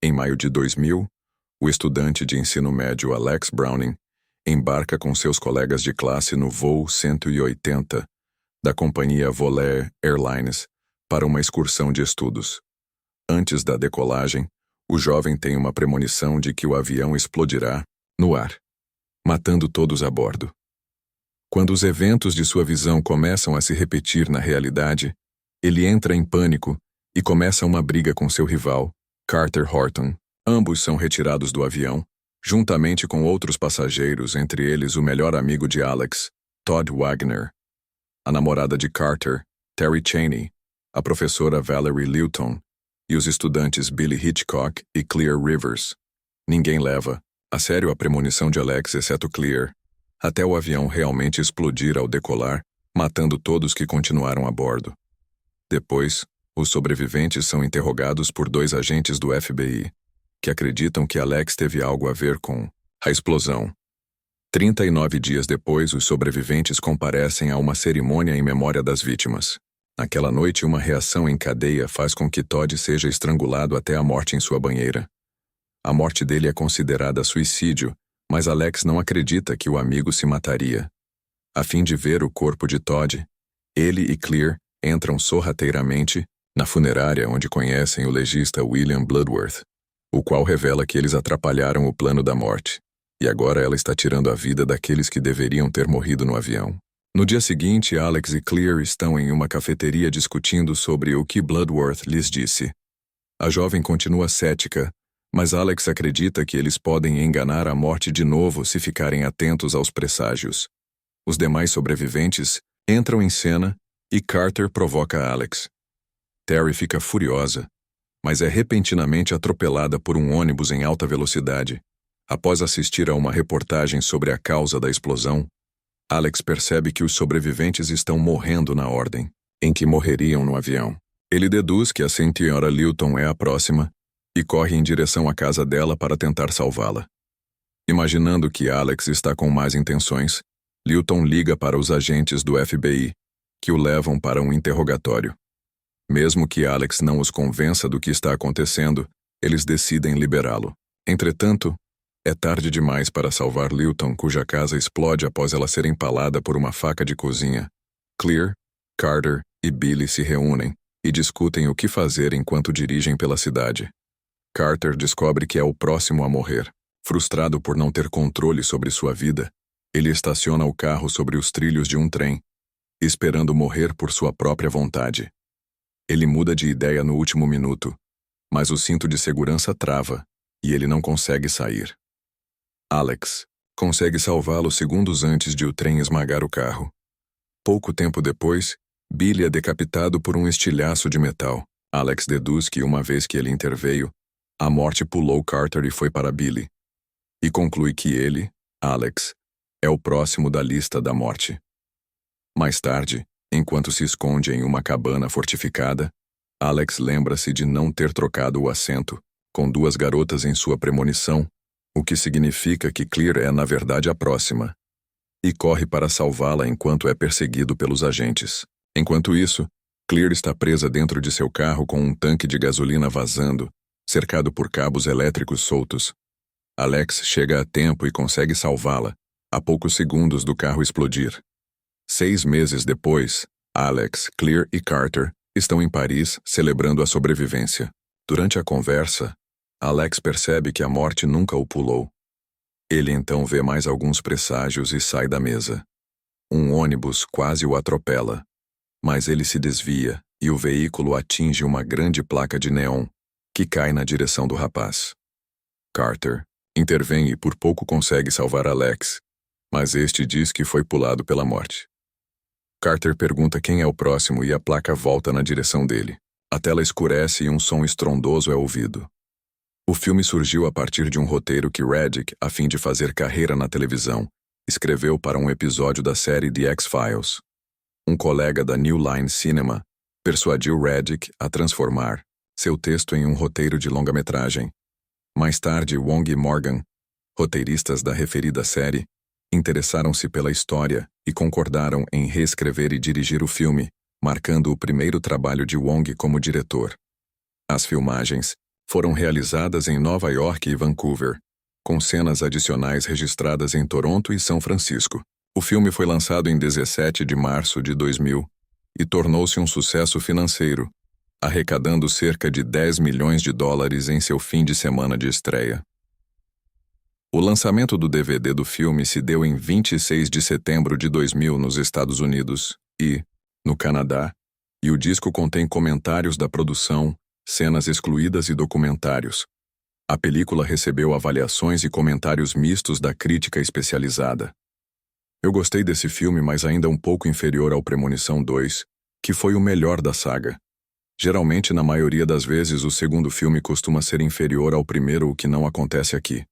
Em maio de 2000, o estudante de ensino médio Alex Browning embarca com seus colegas de classe no voo 180 da companhia Volair Airlines para uma excursão de estudos. Antes da decolagem, o jovem tem uma premonição de que o avião explodirá no ar, matando todos a bordo. Quando os eventos de sua visão começam a se repetir na realidade, ele entra em pânico e começa uma briga com seu rival, Carter Horton. Ambos são retirados do avião, juntamente com outros passageiros, entre eles o melhor amigo de Alex, Todd Wagner, a namorada de Carter, Terry Chaney, a professora Valerie Lewton e os estudantes Billy Hitchcock e Clear Rivers. Ninguém leva a sério a premonição de Alex, exceto Clear, até o avião realmente explodir ao decolar, matando todos que continuaram a bordo. Depois, os sobreviventes são interrogados por 2 agentes do FBI, que acreditam que Alex teve algo a ver com a explosão. 39 dias depois, os sobreviventes comparecem a uma cerimônia em memória das vítimas. Naquela noite, uma reação em cadeia faz com que Todd seja estrangulado até a morte em sua banheira. A morte dele é considerada suicídio, mas Alex não acredita que o amigo se mataria. A fim de ver o corpo de Todd, ele e Clear entram sorrateiramente na funerária onde conhecem o legista William Bloodworth, o qual revela que eles atrapalharam o plano da morte, e agora ela está tirando a vida daqueles que deveriam ter morrido no avião. No dia seguinte, Alex e Clear estão em uma cafeteria discutindo sobre o que Bloodworth lhes disse. A jovem continua cética, mas Alex acredita que eles podem enganar a morte de novo se ficarem atentos aos presságios. Os demais sobreviventes entram em cena e Carter provoca Alex. Terry fica furiosa, mas é repentinamente atropelada por um ônibus em alta velocidade. Após assistir a uma reportagem sobre a causa da explosão, Alex percebe que os sobreviventes estão morrendo na ordem em que morreriam no avião. Ele deduz que a senhora Lewton é a próxima e corre em direção à casa dela para tentar salvá-la. Imaginando que Alex está com más intenções, Lewton liga para os agentes do FBI, que o levam para um interrogatório. Mesmo que Alex não os convença do que está acontecendo, eles decidem liberá-lo. Entretanto, é tarde demais para salvar Lewton, cuja casa explode após ela ser empalada por uma faca de cozinha. Clear, Carter e Billy se reúnem e discutem o que fazer enquanto dirigem pela cidade. Carter descobre que é o próximo a morrer. Frustrado por não ter controle sobre sua vida, ele estaciona o carro sobre os trilhos de um trem, esperando morrer por sua própria vontade. Ele muda de ideia no último minuto, mas o cinto de segurança trava e ele não consegue sair. Alex consegue salvá-lo segundos antes de o trem esmagar o carro. Pouco tempo depois, Billy é decapitado por um estilhaço de metal. Alex deduz que uma vez que ele interveio, a morte pulou Carter e foi para Billy. E conclui que ele, Alex, é o próximo da lista da morte. Mais tarde, enquanto se esconde em uma cabana fortificada, Alex lembra-se de não ter trocado o assento com 2 garotas em sua premonição, o que significa que Clear é na verdade a próxima, e corre para salvá-la enquanto é perseguido pelos agentes. Enquanto isso, Clear está presa dentro de seu carro com um tanque de gasolina vazando, cercado por cabos elétricos soltos. Alex chega a tempo e consegue salvá-la, a poucos segundos do carro explodir. 6 meses depois, Alex, Clear e Carter estão em Paris celebrando a sobrevivência. Durante a conversa, Alex percebe que a morte nunca o pulou. Ele então vê mais alguns presságios e sai da mesa. Um ônibus quase o atropela, mas ele se desvia e o veículo atinge uma grande placa de neon que cai na direção do rapaz. Carter intervém e por pouco consegue salvar Alex, mas este diz que foi pulado pela morte. Carter pergunta quem é o próximo e a placa volta na direção dele. A tela escurece e um som estrondoso é ouvido. O filme surgiu a partir de um roteiro que Redick, a fim de fazer carreira na televisão, escreveu para um episódio da série The X-Files. Um colega da New Line Cinema persuadiu Redick a transformar seu texto em um roteiro de longa-metragem. Mais tarde, Wong e Morgan, roteiristas da referida série, interessaram-se pela história e concordaram em reescrever e dirigir o filme, marcando o primeiro trabalho de Wong como diretor. As filmagens foram realizadas em Nova York e Vancouver, com cenas adicionais registradas em Toronto e São Francisco. O filme foi lançado em 17 de março de 2000 e tornou-se um sucesso financeiro, arrecadando cerca de 10 milhões de dólares em seu fim de semana de estreia. O lançamento do DVD do filme se deu em 26 de setembro de 2000 nos Estados Unidos e, no Canadá, e o disco contém comentários da produção, cenas excluídas e documentários. A película recebeu avaliações e comentários mistos da crítica especializada. Eu gostei desse filme, mas ainda um pouco inferior ao Premonição 2, que foi o melhor da saga. Geralmente, na maioria das vezes, o segundo filme costuma ser inferior ao primeiro, o que não acontece aqui.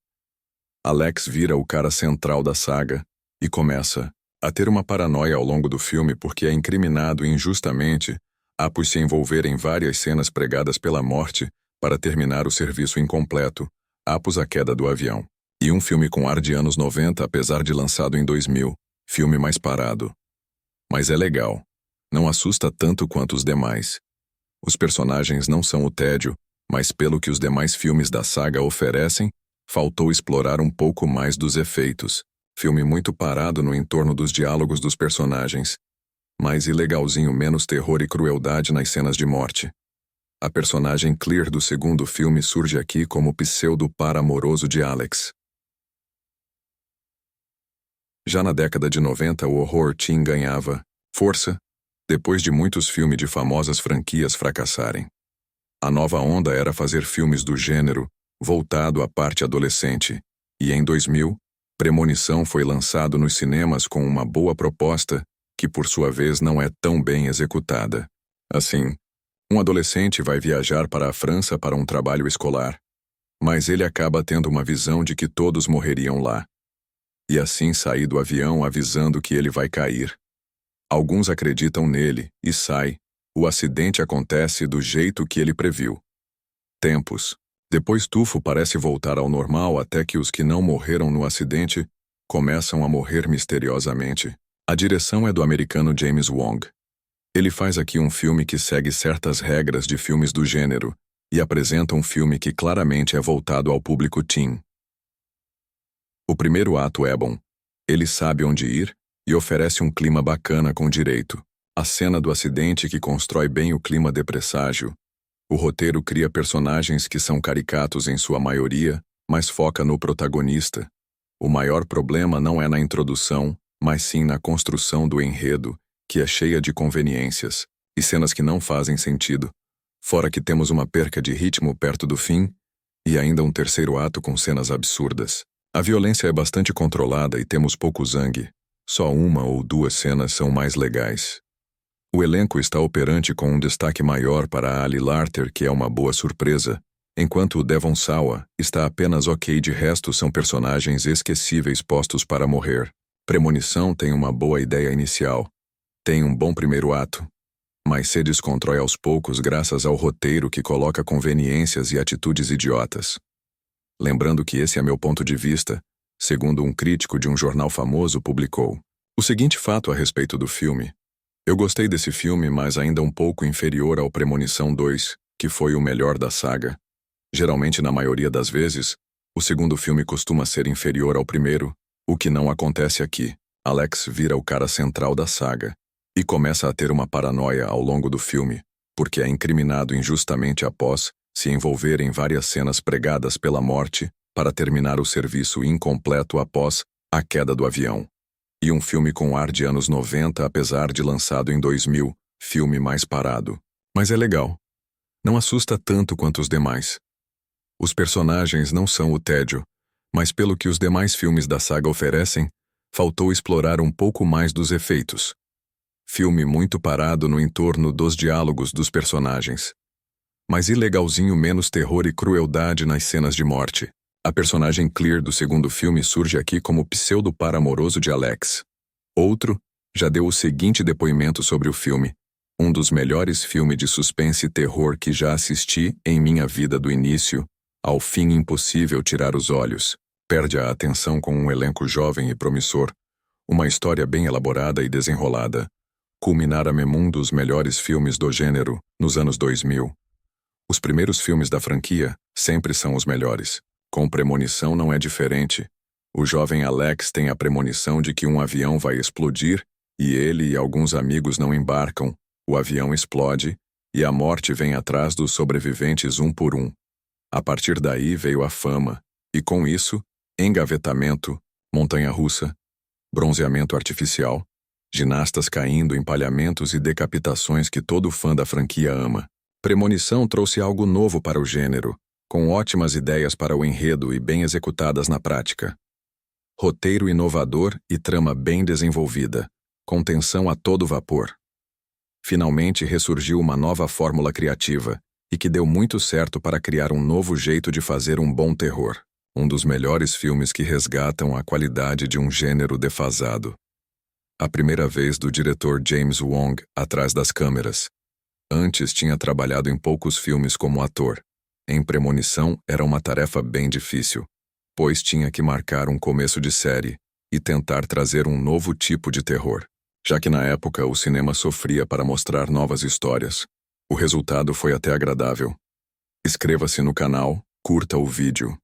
Alex vira o cara central da saga e começa a ter uma paranoia ao longo do filme porque é incriminado injustamente após se envolver em várias cenas pregadas pela morte para terminar o serviço incompleto, após a queda do avião. E um filme com ar de anos 90, apesar de lançado em 2000, filme mais parado. Mas é legal. Não assusta tanto quanto os demais. Os personagens não são o tédio, mas pelo que os demais filmes da saga oferecem, faltou explorar um pouco mais dos efeitos. Filme muito parado no entorno dos diálogos dos personagens. Mais ilegalzinho, menos terror e crueldade nas cenas de morte. A personagem Claire do segundo filme surge aqui como pseudo-par amoroso de Alex. Já na década de 90, o horror teen ganhava força, depois de muitos filmes de famosas franquias fracassarem. A nova onda era fazer filmes do gênero, voltado à parte adolescente, e em 2000, Premonição foi lançado nos cinemas com uma boa proposta, que por sua vez não é tão bem executada. Assim, um adolescente vai viajar para a França para um trabalho escolar, mas ele acaba tendo uma visão de que todos morreriam lá. E assim sai do avião avisando que ele vai cair. Alguns acreditam nele e sai. O acidente acontece do jeito que ele previu. Tempos depois, Tufo parece voltar ao normal até que os que não morreram no acidente começam a morrer misteriosamente. A direção é do americano James Wong. Ele faz aqui um filme que segue certas regras de filmes do gênero e apresenta um filme que claramente é voltado ao público teen. O primeiro ato é bom. Ele sabe onde ir e oferece um clima bacana com direito. A cena do acidente que constrói bem o clima de presságio. O roteiro cria personagens que são caricatos em sua maioria, mas foca no protagonista. O maior problema não é na introdução, mas sim na construção do enredo, que é cheia de conveniências e cenas que não fazem sentido. Fora que temos uma perca de ritmo perto do fim e ainda um terceiro ato com cenas absurdas. A violência é bastante controlada e temos pouco sangue. Só uma ou duas cenas são mais legais. O elenco está operante com um destaque maior para Ali Larter, que é uma boa surpresa, enquanto o Devon Sawa está apenas ok. De resto, são personagens esquecíveis postos para morrer. Premonição tem uma boa ideia inicial. Tem um bom primeiro ato, mas se desconstrói aos poucos graças ao roteiro que coloca conveniências e atitudes idiotas. Lembrando que esse é meu ponto de vista, segundo um crítico de um jornal famoso publicou o seguinte fato a respeito do filme. Eu gostei desse filme, mas ainda um pouco inferior ao Premonição 2, que foi o melhor da saga. Geralmente, na maioria das vezes, o segundo filme costuma ser inferior ao primeiro, o que não acontece aqui. Alex vira o cara central da saga e começa a ter uma paranoia ao longo do filme, porque é incriminado injustamente após se envolver em várias cenas pregadas pela morte para terminar o serviço incompleto após a queda do avião. E um filme com ar de anos 90, apesar de lançado em 2000, filme mais parado. Mas é legal. Não assusta tanto quanto os demais. Os personagens não são o tédio, mas pelo que os demais filmes da saga oferecem, faltou explorar um pouco mais dos efeitos. Filme muito parado no entorno dos diálogos dos personagens. Mas ilegalzinho, menos terror e crueldade nas cenas de morte. A personagem Claire do segundo filme surge aqui como pseudo-par amoroso de Alex. Outro já deu o seguinte depoimento sobre o filme. Um dos melhores filmes de suspense e terror que já assisti em minha vida, do início ao fim, impossível tirar os olhos. Perde a atenção com um elenco jovem e promissor. Uma história bem elaborada e desenrolada. Culminara-me um dos melhores filmes do gênero nos anos 2000. Os primeiros filmes da franquia sempre são os melhores. Com Premonição não é diferente. O jovem Alex tem a premonição de que um avião vai explodir e ele e alguns amigos não embarcam. O avião explode e a morte vem atrás dos sobreviventes um por um. A partir daí veio a fama e, com isso, engavetamento, montanha-russa, bronzeamento artificial, ginastas caindo, empalhamentos e decapitações que todo fã da franquia ama. Premonição trouxe algo novo para o gênero, com ótimas ideias para o enredo e bem executadas na prática. Roteiro inovador e trama bem desenvolvida, com tensão a todo vapor. Finalmente ressurgiu uma nova fórmula criativa, e que deu muito certo para criar um novo jeito de fazer um bom terror. Um dos melhores filmes que resgatam a qualidade de um gênero defasado. A primeira vez do diretor James Wong atrás das câmeras. Antes tinha trabalhado em poucos filmes como ator. Em Premonição era uma tarefa bem difícil, pois tinha que marcar um começo de série e tentar trazer um novo tipo de terror, já que na época o cinema sofria para mostrar novas histórias. O resultado foi até agradável. Inscreva-se no canal, curta o vídeo.